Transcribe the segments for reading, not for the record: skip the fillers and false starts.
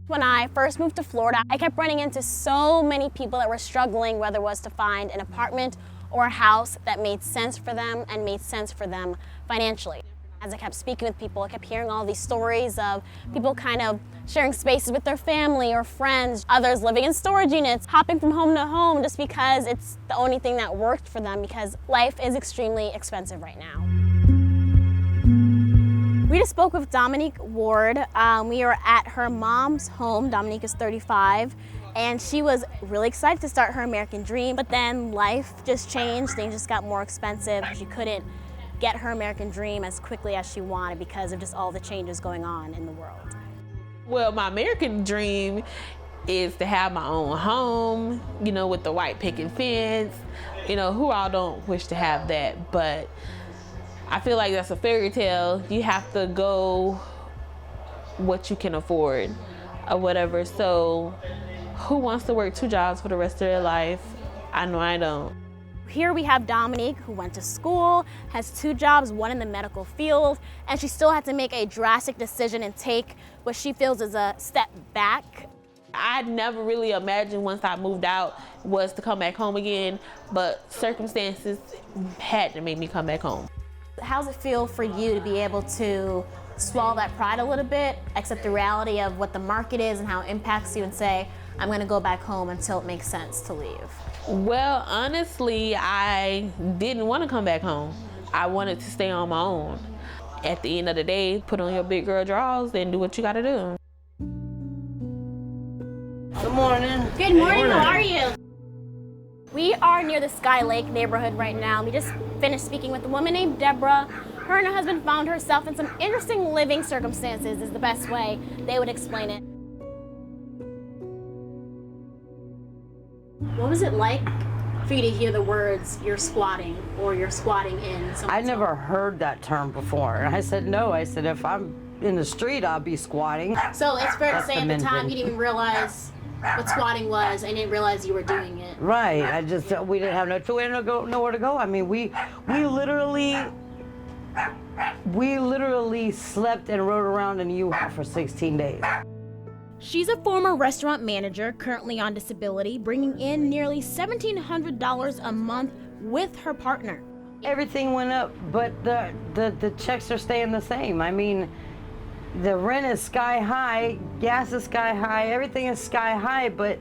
When I first moved to Florida, I kept running into so many people that were struggling, whether it was to find an apartment or a house that made sense for them and made sense for them financially. As I kept speaking with people, I kept hearing all these stories of people kind of sharing spaces with their family or friends, others living in storage units, hopping from home to home just because it's the only thing that worked for them, because life is extremely expensive right now. We just spoke with Dominique Ward. We are at her mom's home. Dominique is 35, and she was really excited to start her American dream, but then life just changed. Things just got more expensive. She couldn't get her American dream as quickly as she wanted because of just all the changes going on in the world. Well, my American dream is to have my own home, you know, with the white picket fence. You know, who all don't wish to have that, but I feel like that's a fairy tale. You have to go what you can afford or whatever. So who wants to work 2 jobs for the rest of their life? I know I don't. Here we have Dominique, who went to school, has 2 jobs, one in the medical field, and she still had to make a drastic decision and take what she feels is a step back. I never really imagined once I moved out was to come back home again, but circumstances had to make me come back home. How does it feel for you to be able to swallow that pride a little bit, accept the reality of what the market is and how it impacts you, and say, I'm going to go back home until it makes sense to leave? Well, honestly, I didn't want to come back home. I wanted to stay on my own. At the end of the day, put on your big girl drawers and do what you got to do. Good morning. Good morning, how are you? We are near the Sky Lake neighborhood right now. We just finished speaking with a woman named Deborah. Her and her husband found herself in some interesting living circumstances, is the best way they would explain it. What was it like for you to hear the words, you're squatting, or you're squatting in someone's I never home? heard that term before. And I said, no. I said, if I'm in the street, I'll be squatting. So it's fair to That's say the at the main time thing. you didn't even realize what squatting was and didn't realize you were doing it. Right. We didn't have nowhere to go. I mean, we literally slept and rode around in U-Haul for 16 days. She's a former restaurant manager, currently on disability, bringing in nearly $1,700 a month with her partner. Everything went up, but the checks are staying the same. I mean, the rent is sky high, gas is sky high, everything is sky high, but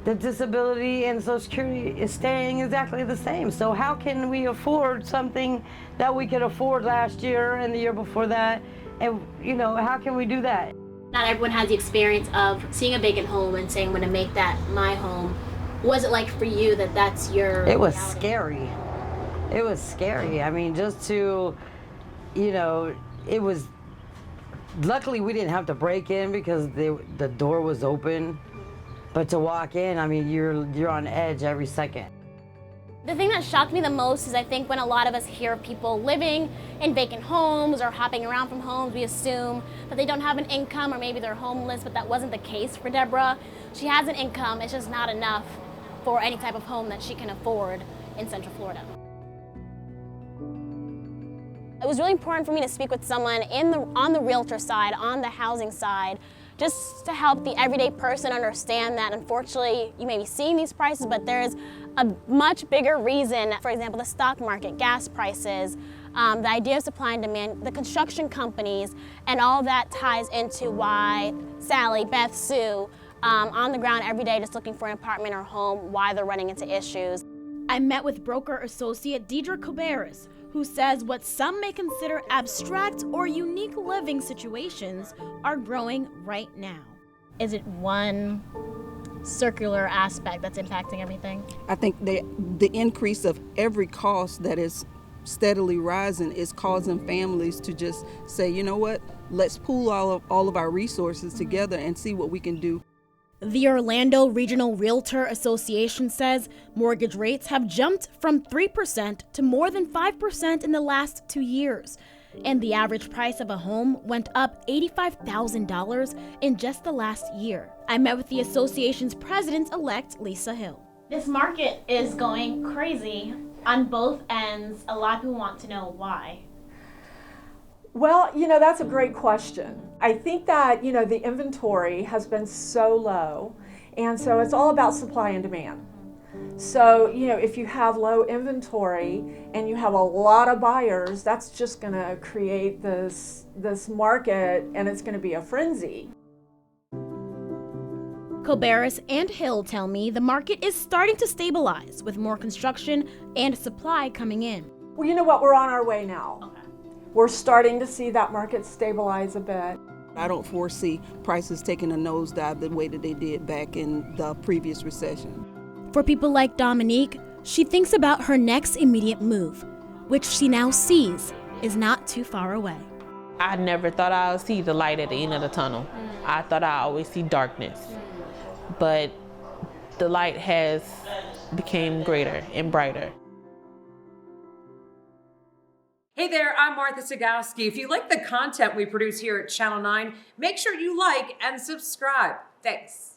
the disability and Social Security is staying exactly the same. So how can we afford something that we could afford last year and the year before that? And, you know, how can we do that? Not everyone has the experience of seeing a vacant home and saying, I'm going to make that my home. What was it like for you that that's your It was reality? scary. It was scary. I mean, just to, you know, it was, luckily we didn't have to break in because the door was open. But to walk in, I mean, you're on edge every second. The thing that shocked me the most is I think when a lot of us hear of people living in vacant homes or hopping around from homes, we assume that they don't have an income or maybe they're homeless, but that wasn't the case for Deborah. She has an income, it's just not enough for any type of home that she can afford in Central Florida. It was really important for me to speak with someone on the realtor side, on the housing side, just to help the everyday person understand that unfortunately you may be seeing these prices, but there's a much bigger reason. For example, the stock market, gas prices, the idea of supply and demand, the construction companies, and all that ties into why Sally, Beth, Sue, on the ground every day just looking for an apartment or home, why they're running into issues. I met with broker associate Deidre Cabarrus, who says what some may consider abstract or unique living situations are growing right now. Is it one circular aspect that's impacting everything? I think the increase of every cost that is steadily rising is causing families to just say, you know what, let's pool all of our resources together and see what we can do. The Orlando Regional Realtor Association says mortgage rates have jumped from 3% to more than 5% in the last 2 years. And the average price of a home went up $85,000 in just the last year. I met with the association's president-elect, Lisa Hill. This market is going crazy on both ends. A lot of people want to know why. Well, you know, that's a great question. I think that, the inventory has been so low, and so it's all about supply and demand. So, if you have low inventory and you have a lot of buyers, that's just going to create this market, and it's going to be a frenzy. Koberis and Hill tell me the market is starting to stabilize with more construction and supply coming in. Well, you know what? We're on our way now. Okay. We're starting to see that market stabilize a bit. I don't foresee prices taking a nosedive the way that they did back in the previous recession. For people like Dominique, she thinks about her next immediate move, which she now sees is not too far away. I never thought I would see the light at the end of the tunnel. I thought I always see darkness. But the light has become greater and brighter. Hey there, I'm Martha Sagowski. If you like the content we produce here at Channel 9, make sure you like and subscribe. Thanks.